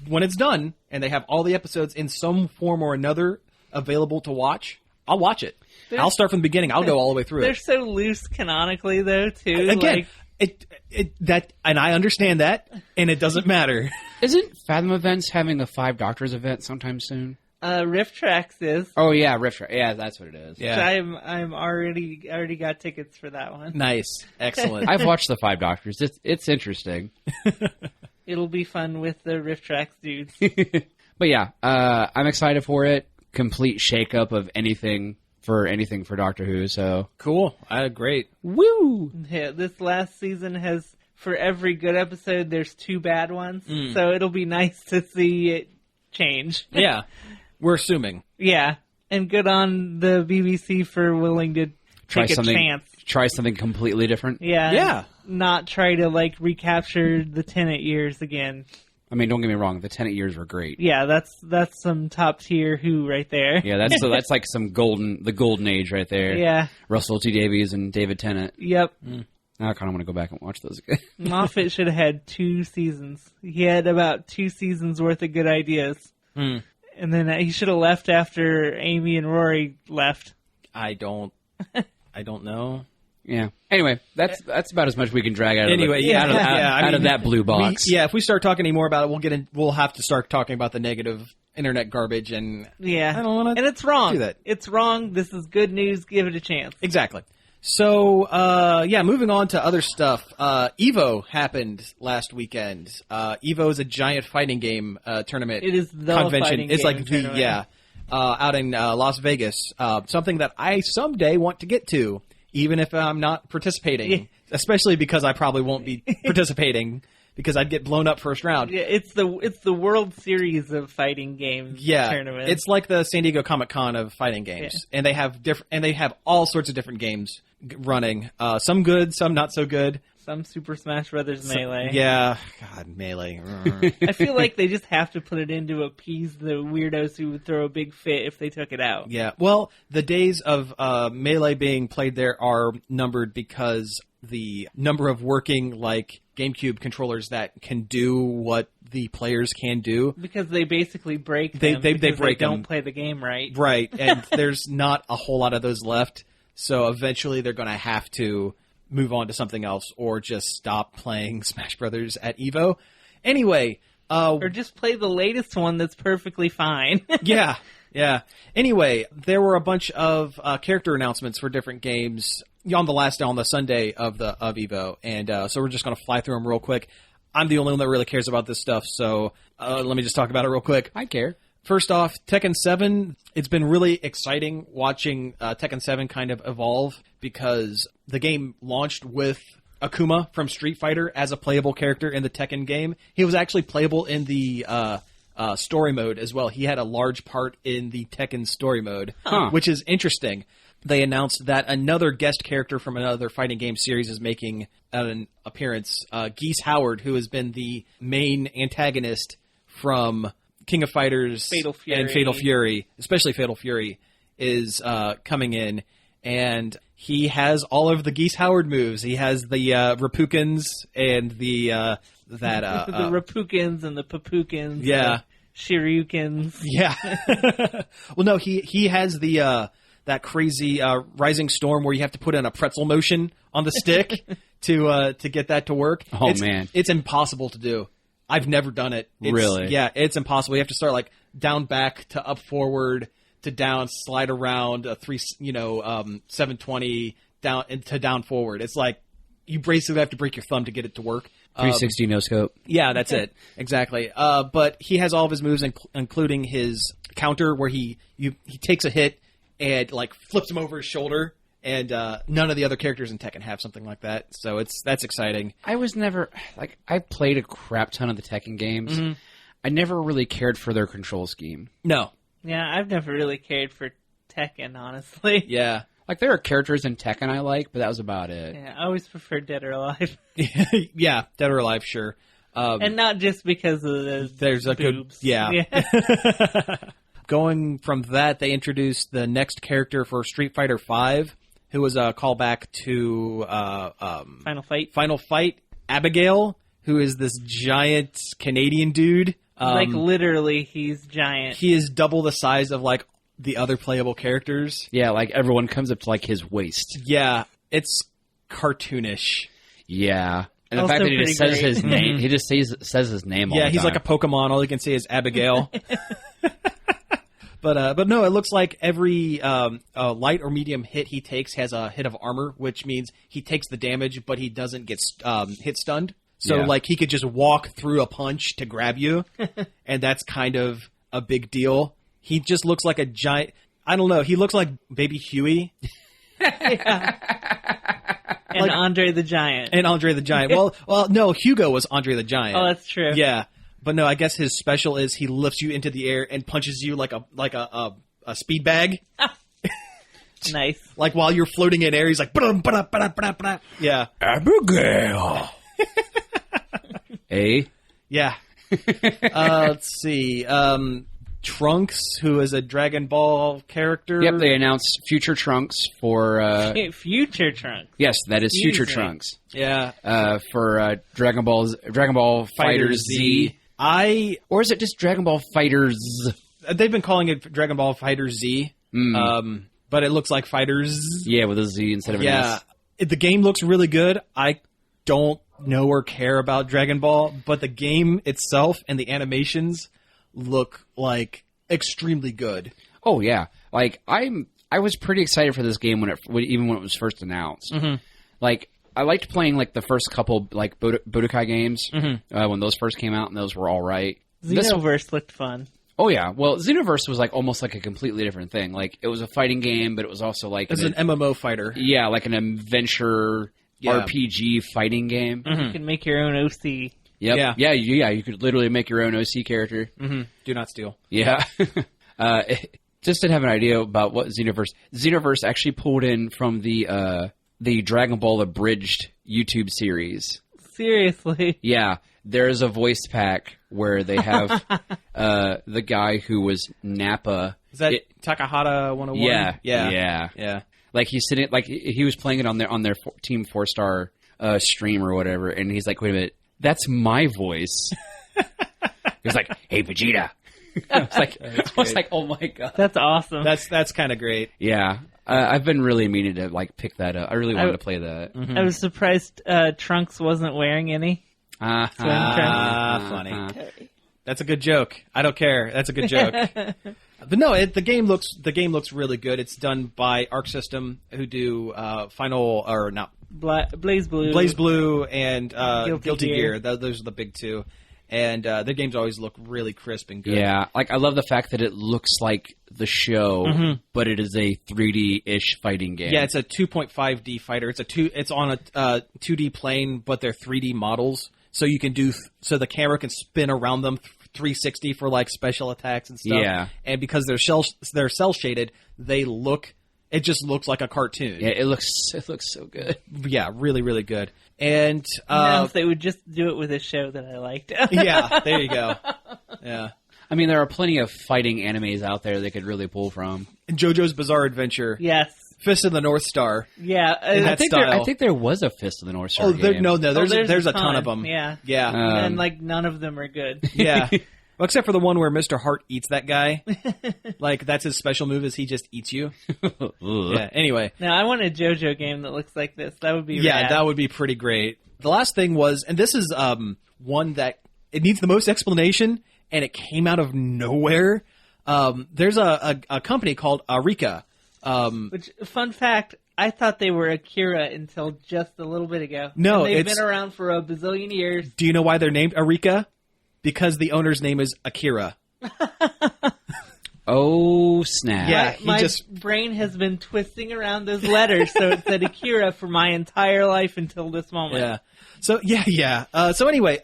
when it's done, and they have all the episodes in some form or another available to watch, I'll watch it. I'll start from the beginning. I'll go all the way through They're it. so loose canonically, though, too. Again, like, and I understand that, and it doesn't matter. Isn't Fathom Events having a 5 Doctors event sometime soon? Riff Tracks is. Oh yeah, Rift. Yeah, that's what it is. Which Yeah, I'm already got tickets for that one. nice, excellent. I've watched the 5 Doctors. It's interesting. It'll be fun with the Riff Tracks dudes. But yeah, I'm excited for it. Complete shakeup of anything for Doctor Who. So Cool. Great. woo. Yeah, this last season has, for every good episode, there's 2 bad ones. So it'll be nice to see it change. Yeah, we're assuming. Yeah, and good on the BBC for willing to Try take a something. chance. Try something completely different. Yeah. Yeah. Not try to, like, recapture the Tennant years again. I mean, don't get me wrong. The Tennant years were great. Yeah, that's some top tier Who right there. Yeah, that's like the golden age right there. Yeah. Russell T Davies and David Tennant. Yep. Now I kind of want to go back and watch those again. Moffat should have had 2 seasons. He had about 2 seasons worth of good ideas. And then he should have left after Amy and Rory left. I don't know. Yeah. Anyway, that's about as much we can drag out of Anyway, the, out of, yeah, I out of mean, that blue box. If we start talking any more about it, we'll have to start talking about the negative internet garbage and Yeah. I don't wanna and it's wrong. do that. It's wrong. This is good news. Give it a chance. exactly. So, moving on to other stuff. Evo happened last weekend. Evo is a giant fighting game tournament. It is the convention. fighting It's game like tournament. out in Las Vegas. Something that I someday want to get to, even if I'm not participating. Yeah. Especially because I probably won't be participating because I'd get blown up first round. Yeah, it's the World Series of fighting games tournament. It's like the San Diego Comic-Con of fighting games, and they have all sorts of different games running. Some good, some not so good. some Super Smash Brothers Melee. Yeah, God, Melee. I feel like they just have to put it in to appease the weirdos who would throw a big fit if they took it out. Yeah, well, the days of Melee being played there are numbered because the number of working like GameCube controllers that can do what the players can do. Because they basically break They them because break they don't them. play the game right. Right, and there's not a whole lot of those left, so eventually they're going to have to move on to something else or just stop playing Smash Brothers at EVO. Anyway, Or just play the latest one that's perfectly fine. yeah. Anyway, there were a bunch of character announcements for different games on the Sunday of EVO, and so we're just going to fly through them real quick. I'm the only one that really cares about this stuff, so let me just talk about it real quick. I care. First off, Tekken 7, it's been really exciting watching Tekken 7 kind of evolve because the game launched with Akuma from Street Fighter as a playable character in the Tekken game. He was actually playable in the story mode as well. He had a large part in the Tekken story mode, which is interesting. They announced that another guest character from another fighting game series is making an appearance. Geese Howard, who has been the main antagonist from King of Fighters and Fatal Fury, especially Fatal Fury, is coming in, and he has all of the Geese Howard moves. He has the Repukins and the Repukins and the Papukins. Yeah. The Shiryukins. Yeah. Well, no, he has the that crazy Rising Storm where you have to put in a pretzel motion on the stick to get that to work. Man. It's impossible to do. I've never done it. Really? Yeah, it's impossible. You have to start like down back to up forward to down, slide around a 720 down to down forward. It's like you basically have to break your thumb to get it to work. 360 no scope. Yeah, that's it. Exactly. But he has all of his moves, including his counter, where he takes a hit and like flips him over his shoulder. And none of the other characters in Tekken have something like that, so that's exciting. I was never I played a crap ton of the Tekken games. Mm-hmm. I never really cared for their control scheme. No. Yeah, I've never really cared for Tekken, honestly. Yeah. Like, there are characters in Tekken I like, but that was about it. Yeah, I always preferred Dead or Alive. Yeah, Dead or Alive, sure. And not just because of there's a boobs. Good... Yeah. Going from that, they introduced the next character for Street Fighter V, who was a callback to Final Fight, Abigail, who is this giant Canadian dude. Like, literally, he's giant. He is double the size of, like, the other playable characters. Yeah, like, everyone comes up to, like, his waist. Yeah, it's cartoonish. Yeah. And the Also fact that he just says great. his name, he just says his name all the time. Yeah, he's like a Pokemon. All you can see is Abigail. But no, it looks like every light or medium hit he takes has a hit of armor, which means he takes the damage, but he doesn't get hit stunned. So, like, he could just walk through a punch to grab you, and that's kind of a big deal. He just looks like a giant... I don't know. He looks like Baby Huey. And like, Andre the Giant. And Andre the Giant. Well, no, Hugo was Andre the Giant. Oh, that's true. Yeah. But no, I guess his special is he lifts you into the air and punches you like a speed bag. Nice. Like while you're floating in air, he's like, ba-dum, ba-dum, ba-dum, ba-dum, ba-dum. Yeah. Abigail. Eh? Yeah. Let's see. Trunks, who is a Dragon Ball character. Yep, they announced Future Trunks for... Future Trunks. Yes, that is Future Trunks. Yeah. For Dragon Ball Fighter Z. Or is it just Dragon Ball Fighters? They've been calling it Dragon Ball Fighter Z. But it looks like Fighters. Yeah, with a Z instead of an S. The game looks really good. I don't know or care about Dragon Ball, but the game itself and the animations look like extremely good. Oh yeah, like I was pretty excited for this game even when it was first announced. Mm-hmm. Like I liked playing like the first couple like Budokai games when those first came out, and those were all right. Xenoverse looked fun. Oh yeah, well Xenoverse was like almost like a completely different thing. Like it was a fighting game, but it was also like it was an MMO fighter. Yeah, like an adventure RPG fighting game. Mm-hmm. You can make your own OC. Yep. Yeah. You could literally make your own OC character. Mm-hmm. Do not steal. Yeah. Just to have an idea about what Xenoverse actually pulled in from the Dragon Ball Abridged YouTube series. Seriously? Yeah. There's a voice pack where they have the guy who was Nappa. Is that Takahata 101? Yeah. Like he's sitting, like he was playing it on their Team 4-star stream or whatever, and he's like, "Wait a minute, that's my voice." He was like, "Hey, Vegeta." I was like, "Oh my god, that's awesome." That's kind of great. Yeah, I've been really meaning to like pick that up. I really wanted to play that. Mm-hmm. I was surprised Trunks wasn't wearing any. Funny. That's a good joke. I don't care. That's a good joke. But no, the game looks really good. It's done by Arc System, who do Blaze Blue and Guilty Gear. Gear. Those are the big two. And their games always look really crisp and good. Yeah, like I love the fact that it looks like the show, but it is a 3D-ish fighting game. Yeah, it's a 2.5D fighter. It's on a 2D plane, but they're 3D models. So you can so the camera can spin around them 360 for like special attacks and stuff. Yeah. And because they're cell shaded, it just looks like a cartoon. Yeah, it looks so good. Yeah, really, really good. And if they would just do it with a show that I liked. yeah, there you go. Yeah. I mean, there are plenty of fighting animes out there they could really pull from. And JoJo's Bizarre Adventure. Yes. Fist of the North Star. Yeah. I think there was a Fist of the North Star game. There's a ton of them. Yeah. Yeah. And like none of them are good. Yeah. Well, except for the one where Mr. Hart eats that guy. Like, that's his special move is he just eats you. Yeah, anyway. Now, I want a JoJo game that looks like this. That would be Yeah, rad. that would be pretty great. The last thing was, and this is one that it needs the most explanation, and it came out of nowhere. There's a company called Arika. Which, fun fact, I thought they were Akira until just a little bit ago. No, and they've been around for a bazillion years. Do you know why they're named Arika? Because the owner's name is Akira. Oh, snap. Yeah, My brain has been twisting around those letters, so it said Akira for my entire life until this moment. Yeah. So, yeah. So anyway,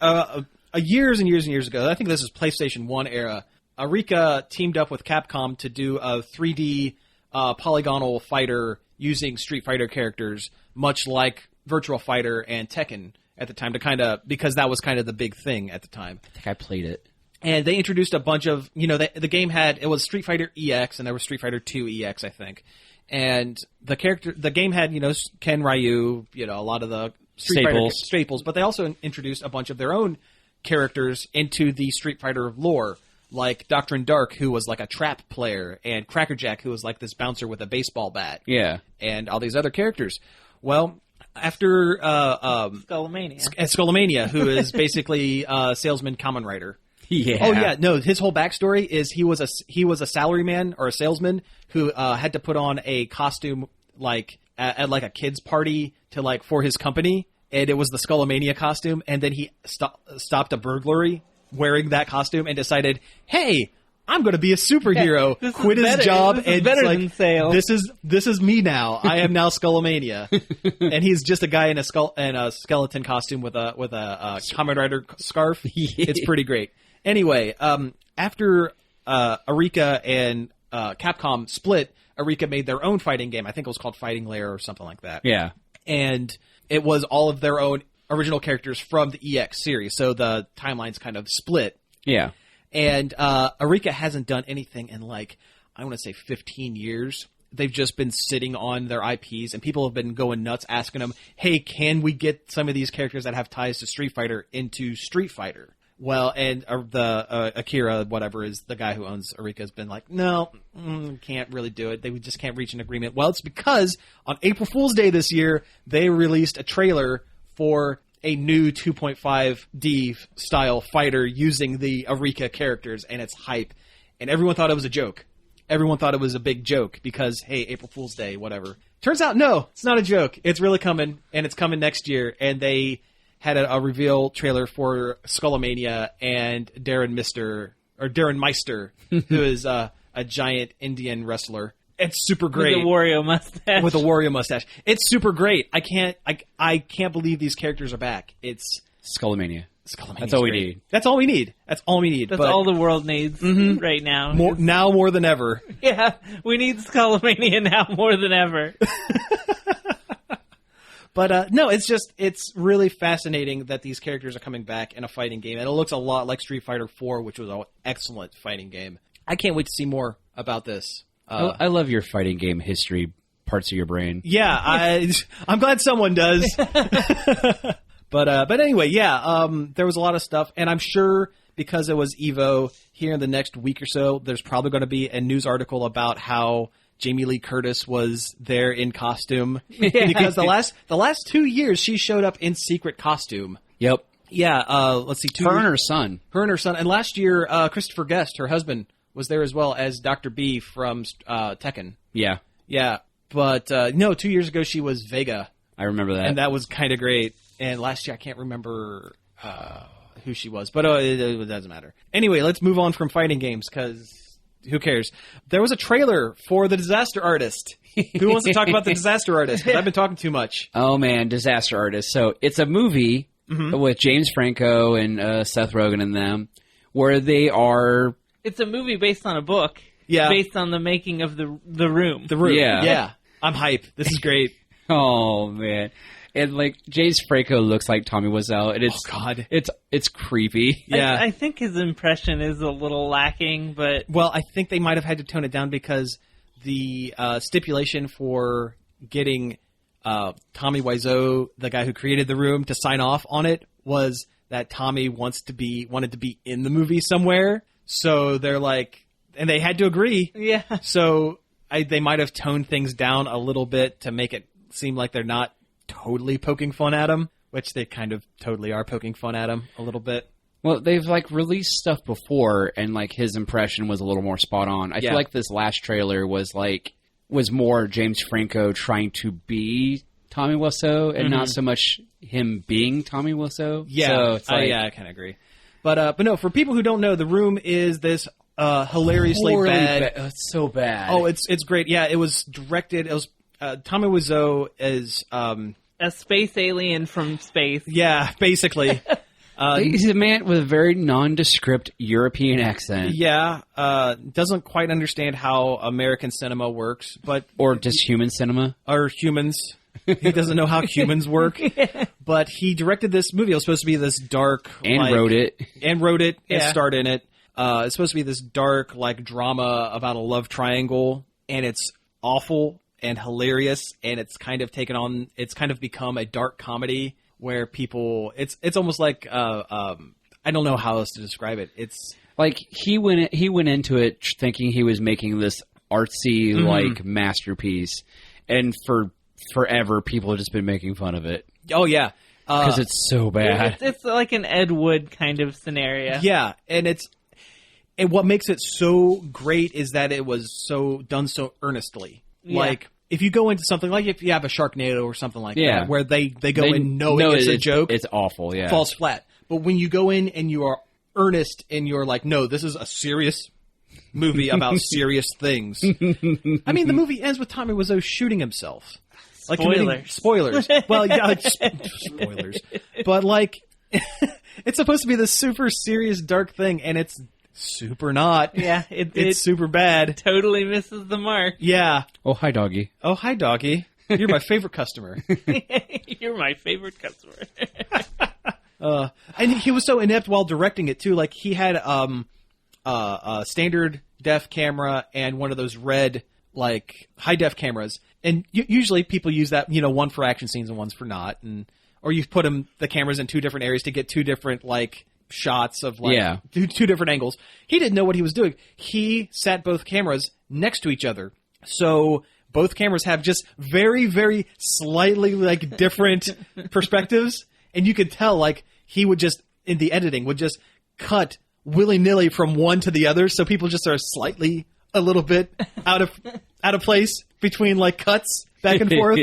years and years and years ago, I think this is PlayStation 1 era, Arika teamed up with Capcom to do a 3D polygonal fighter using Street Fighter characters, much like Virtua Fighter and Tekken at the time, because that was kind of the big thing at the time. I think I played it. And they introduced a bunch of, the game it was Street Fighter EX, and there was Street Fighter 2 EX, I think. And the game had, Ken Ryu, a lot of the Street Fighter staples, but they also introduced a bunch of their own characters into the Street Fighter lore, like Doctrine Dark, who was like a trap player, and Crackerjack, who was like this bouncer with a baseball bat. Yeah. And all these other characters. Well, after Skullomania, who is basically salesman Kamen Rider. Yeah. Oh yeah, no. His whole backstory is he was a salaryman or a salesman who had to put on a costume at a kid's party for his company, and it was the Skullomania costume. And then he stopped a burglary wearing that costume and decided, hey, I'm going to be a superhero. Quit his job and than sales. This is me now. I am now Skullomania, and he's just a guy in a skeleton costume with a Kamen Rider scarf. It's pretty great. Anyway, after Arika and Capcom split, Arika made their own fighting game. I think it was called Fighting Lair or something like that. Yeah, and it was all of their own original characters from the EX series. So the timelines kind of split. Yeah. And Arika hasn't done anything in I want to say 15 years. They've just been sitting on their IPs, and people have been going nuts asking them, hey, can we get some of these characters that have ties to Street Fighter into Street Fighter? Well, and the Akira, whatever, is the guy who owns Arika, has been like, no, can't really do it. They just can't reach an agreement. Well, it's because on April Fool's Day this year, they released a trailer for a new 2.5D style fighter using the Arika characters, and it's hype. And everyone thought it was a joke. Everyone thought it was a big joke because, hey, April Fool's Day, whatever. Turns out, no, it's not a joke. It's really coming, and it's coming next year. And they had a reveal trailer for Skullomania and Darren Meister, who is a giant Indian wrestler. It's super great. With a Wario mustache. It's super great. I can't believe these characters are back. It's Skullomania. That's all we need. That's all we need. That's all we need. That's all the world needs right now. More than ever. Yeah, we need Skullomania now more than ever. But no, it's really fascinating that these characters are coming back in a fighting game, and it looks a lot like Street Fighter 4, which was an excellent fighting game. I can't wait to see more about this. I love your fighting game history parts of your brain. Yeah, I'm glad someone does. But anyway, yeah, there was a lot of stuff, and I'm sure because it was EVO, here in the next week or so, there's probably going to be a news article about how Jamie Lee Curtis was there in costume. Because the last 2 years, she showed up in secret costume. Yep. Yeah, let's see. Her and her son. And last year, Christopher Guest, her husband, was there as well as Dr. B from Tekken. Yeah, Yeah, but no, 2 years ago she was Vega, I remember that. and that was kind of great. And last year I can't remember who she was, but it doesn't matter. Anyway, let's move on from fighting games because who cares? There was a trailer for The Disaster Artist. Who wants to talk about The Disaster Artist? 'Cause I've been talking too much. Oh man, Disaster Artist. So it's a movie with James Franco and Seth Rogen and them, where they are. It's a movie based on a book. Yeah. Based on the making of the Room. The Room. Yeah. Yeah. I'm hype. This is great. Oh man, and like James Franco looks like Tommy Wiseau, and it's God. it's creepy. Yeah. I think his impression is a little lacking, but Well, I think they might have had to tone it down because the stipulation for getting Tommy Wiseau, the guy who created The Room, to sign off on it was that Tommy wanted to be in the movie somewhere. So they're like, and they had to agree. yeah. So they might have toned things down a little bit to make it seem like they're not totally poking fun at him, which they kind of totally are poking fun at him a little bit. Well, they've like released stuff before, and like his impression was a little more spot on. I feel like this last trailer was more James Franco trying to be Tommy Wiseau, and not so much him being Tommy Wiseau. Yeah, so it's like, I kind of agree. But no, for people who don't know, The Room is this hilariously horribly bad. Oh, it's so bad. Oh, it's great. Yeah, it was directed. It was Tommy Wiseau is A space alien from space. yeah, basically. He's a man with a very nondescript European accent. Yeah, doesn't quite understand how American cinema works, but Or just human cinema. or humans. He doesn't know how humans work. But he directed this movie. It was supposed to be this dark And wrote it. and Yeah. starred in it. It's supposed to be this dark like drama about a love triangle, and it's awful and hilarious, and it's kind of become a dark comedy where people it's almost like I don't know how else to describe it. It's Like he went into it thinking he was making this artsy like masterpiece, and for forever people have just been making fun of it oh yeah. because it's so bad. It's like an Ed Wood kind of scenario. Yeah, and what makes it so great is that it was done so earnestly. Yeah. Like if you go into something like if you have a Sharknado or something like Yeah. that, where they go They in knowing know it's a joke, It's awful. Yeah, falls flat. But when you go in and you are earnest and you're like, no, this is a serious movie about serious things. I mean, the movie ends with Tommy Wiseau shooting himself. Like spoilers. Well, yeah, like spoilers. But like, it's supposed to be this super serious, dark thing, and it's super not. Yeah, it It's super bad. totally misses the mark. Yeah. Oh, hi, doggy. Oh, hi, doggy. You're my favorite customer. You're my favorite customer. And he was so inept while directing it too. Like he had a standard def camera and one of those red like high def cameras. And usually people use that, one for action scenes and one's for not, or you put the cameras in two different areas to get two different like shots of like two different angles. He didn't know what he was doing. He sat both cameras next to each other, so both cameras have just very, very slightly like different perspectives, and you could tell like he would just in the editing would just cut willy-nilly from one to the other, so people just are slightly a little bit out of place between like cuts back and forth.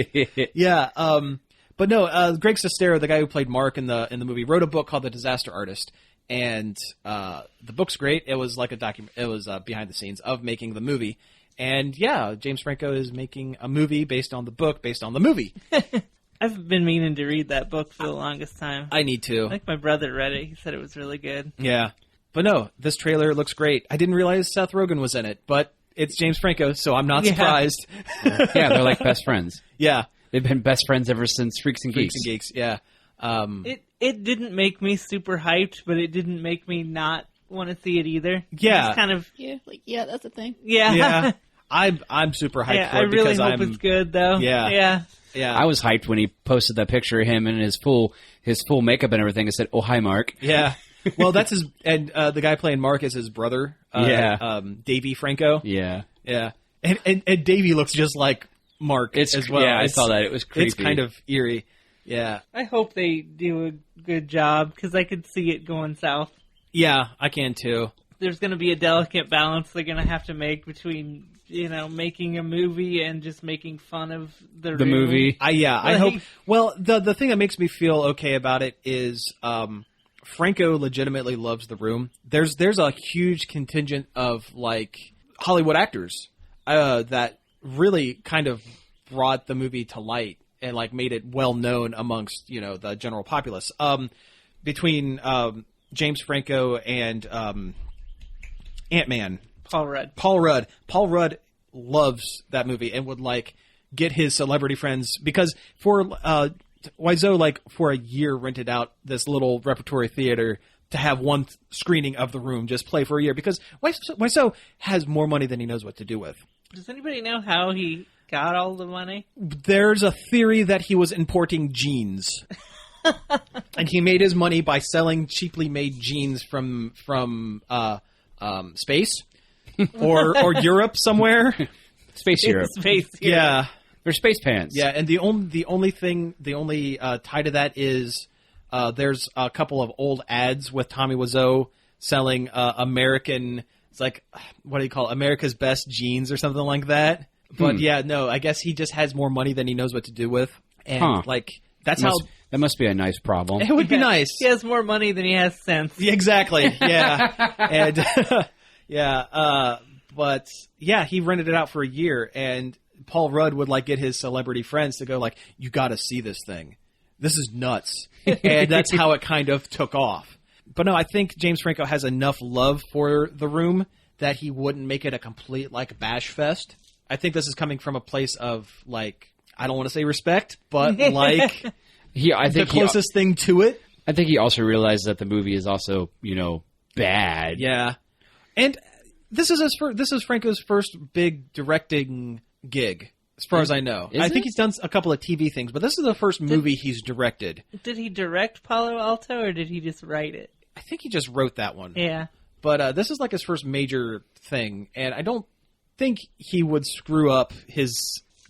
Yeah. But no, Greg Sestero, the guy who played Mark in the movie, wrote a book called The Disaster Artist, and the book's great. It was like it was behind the scenes of making the movie, and yeah, James Franco is making a movie based on the book, based on the movie. I've been meaning to read that book for the longest time. I need to. I think my brother read it. He said it was really good. Yeah, but no, this trailer looks great. I didn't realize Seth Rogen was in it, but it's James Franco, so I'm not surprised. Yeah, they're like best friends. Yeah. They've been best friends ever since Freaks and Geeks. Freaks and Geeks, yeah. It didn't make me super hyped, but it didn't make me not want to see it either. Yeah. It's kind of Yeah, that's a thing. yeah. Yeah. I'm super hyped Yeah, for I it really because hope it's good though. Yeah. Yeah. I was hyped when he posted that picture of him in his full makeup and everything. I said, "Oh, hi, Mark." Yeah. Well, that's his, and the guy playing Mark is his brother. Davey Franco. Yeah. Yeah. And Davey looks just like Mark as well. Yeah, I saw that. It was creepy. It's kind of eerie. Yeah. I hope they do a good job because I could see it going south. Yeah, I can too. there's going to be a delicate balance they're going to have to make between, making a movie and just making fun of the room. movie. I hope. Well, the thing that makes me feel okay about it is Franco legitimately loves The Room. There's a huge contingent of like Hollywood actors that really kind of brought the movie to light and like made it well known amongst the general populace. Between James Franco and Ant-Man. Paul Rudd. Paul Rudd loves that movie and would like get his celebrity friends because for Wiseau like for a year rented out this little repertory theater to have one screening of The Room just play for a year because Wiseau has more money than he knows what to do with. Does anybody know how he got all the money? There's a theory that he was importing jeans. And he made his money by selling cheaply made jeans from space or Europe somewhere. Space Europe. Space Europe. Yeah. They're space pants. Yeah, and the only tie to that is there's a couple of old ads with Tommy Wiseau selling American. It's like what do you call it? America's Best Jeans or something like that. But yeah, no, I guess he just has more money than he knows what to do with, and that's how. That must be a nice problem. It would be nice. He has more money than he has sense. Exactly. Yeah. And but yeah, he rented it out for a year, and Paul Rudd would like get his celebrity friends to go like, "You got to see this thing. This is nuts." And that's how it kind of took off. But no, I think James Franco has enough love for The Room that he wouldn't make it a complete like bash fest. I think this is coming from a place of like, I don't want to say respect, but like the closest thing to it. I think he also realized that the movie is also, bad. Yeah. And this is Franco's first big directing gig, as far as I know. I think he's done a couple of TV things, but this is the first movie he's directed. Did he direct Palo Alto, or did he just write it? I think he just wrote that one. Yeah. But this is like his first major thing, and I don't think he would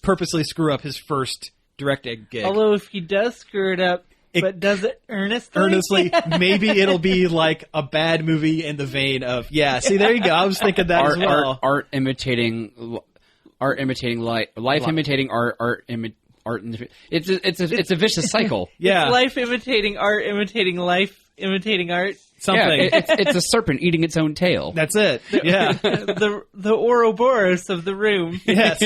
purposely screw up his first directing gig. Although if he does screw it up, but does it earnestly? Maybe it'll be like a bad movie in the vein of, see, there you go. I was thinking that as well. Art imitating life, life imitating art, art. It's a vicious cycle. Yeah, it's life imitating art, imitating life, imitating art. Something. Yeah, it's a serpent eating its own tail. That's it. Yeah, the Ouroboros of The Room. Yes.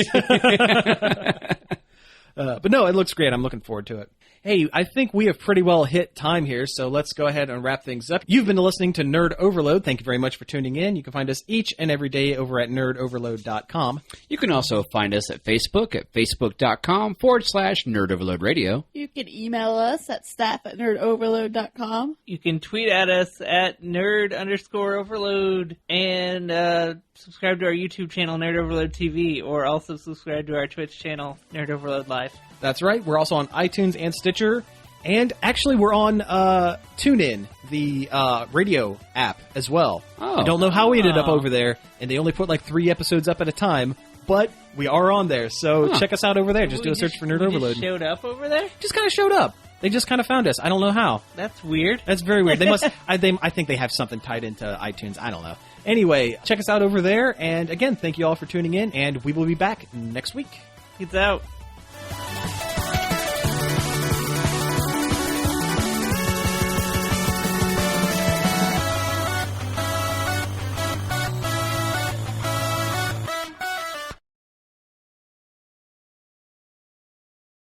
But no, it looks great. I'm looking forward to it. Hey, I think we have pretty well hit time here, so let's go ahead and wrap things up. You've been listening to Nerd Overload. Thank you very much for tuning in. You can find us each and every day over at nerdoverload.com. You can also find us at Facebook at facebook.com/Nerd Overload Radio. You can email us at staff@nerdoverload.com. You can tweet at us at nerd_overload and subscribe to our YouTube channel, Nerd Overload TV, or also subscribe to our Twitch channel, Nerd Overload Live. That's right. We're also on iTunes and Stitcher. And actually, we're on TuneIn, the radio app, as well. Oh. I don't know how we ended up over there, and they only put like 3 episodes up at a time, but we are on there. So check us out over there. Just do a search for Nerd Overload. Just showed up over there? Just kind of showed up. They just kind of found us. I don't know how. That's weird. That's very weird. They must. I think they have something tied into iTunes. I don't know. Anyway, check us out over there. And again, thank you all for tuning in, and we will be back next week. Peace out.